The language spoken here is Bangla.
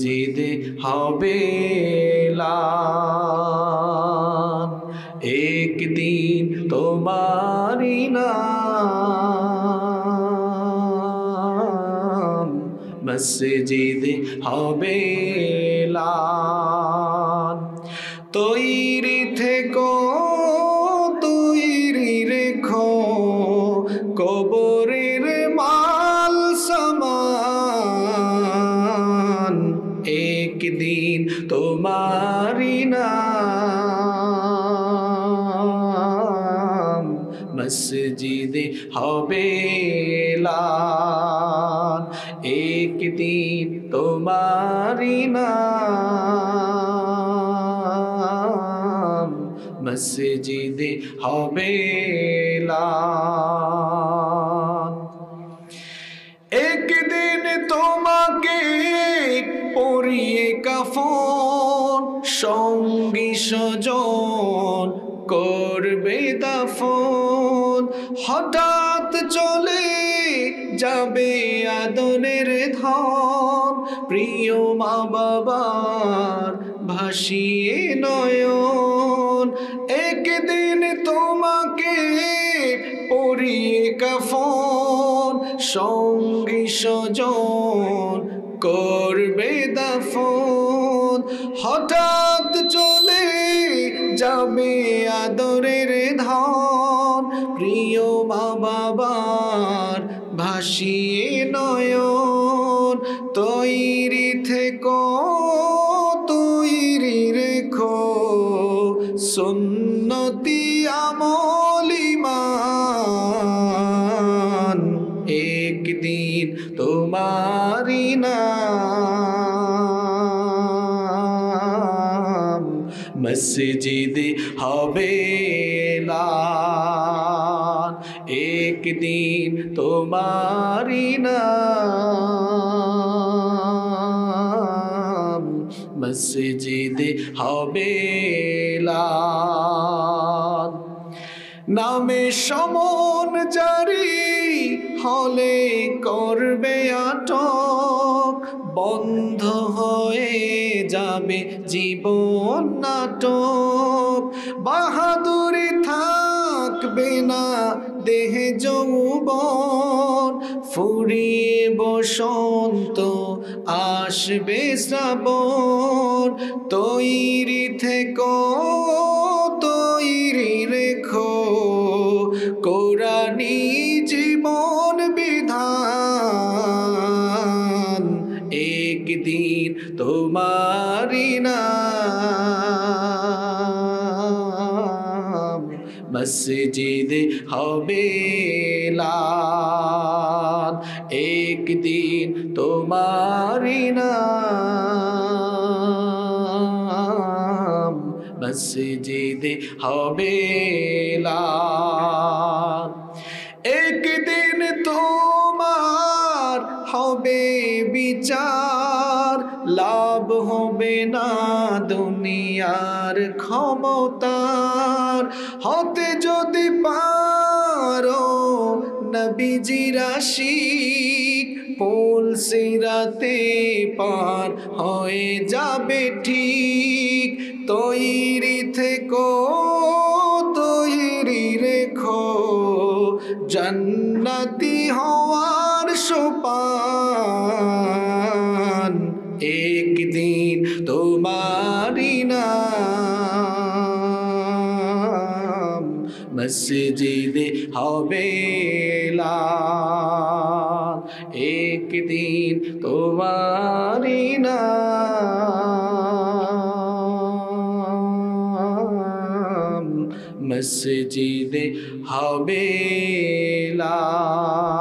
জিদে হবে লান একদিন তোমারি নাম মসজিদে হবে লান তৈরি থেকো তৈরি রেখো কবরের মাল সামান একদিন তোমারি নাম মসজিদে হবে লান একদিন তোমারি নাম মসজিদে হবে লান একদিন তোমাকে পরিয়ে কাফন সঙ্গী স্বজন করবে দাফন হঠাৎ চলে যাবে আদরের ধন প্রিয় মা বাবার ভাসিয়ে নয়ন একদিন তোমাকে পরিয়ে কাফন সঙ্গী স্বজন করবে দাফন হঠাৎ চলে যাবে আদরের ধন প্রিয় মা বাবার ভাসিয়ে নয়ন তৈরি থেকো তৈরি রেখো সুন্নতি আমল ঈমান একদিন তোমারি নাম মসজিদে হবে লান একদিন তোমারি নাম মসজিদে হবে লান নামে সমন জারি হলে করবে আটক বন্ধ হয়ে যাবে জীবন নাটক বাহাদুরি থাকবে না দেহে যৌবন ফুরিয়ে বসন্ত আসবে শ্রাবণ তৈরি থেকো তৈরি রেখো কোরআনী জীবন বিধান একদিন তোমারি নাম মসজিদে হবে লান একদিন তোমারি নাম মসজিদে হবে লান একদিন তোমার হবে বিচার লাভ হবে না দুনিয়ার ক্ষমতার হতে যদি পারো নবীজির আশিক পুল সিরাতে পার হয়ে যাবে ঠিক তৈরি থেকো তৈরি রেখো জান্নাতি হওয়ার সোপান একদিন তোমারি নাম মসজিদে হবে লান একদিন তোমারি নাম মসজিদে হবে লান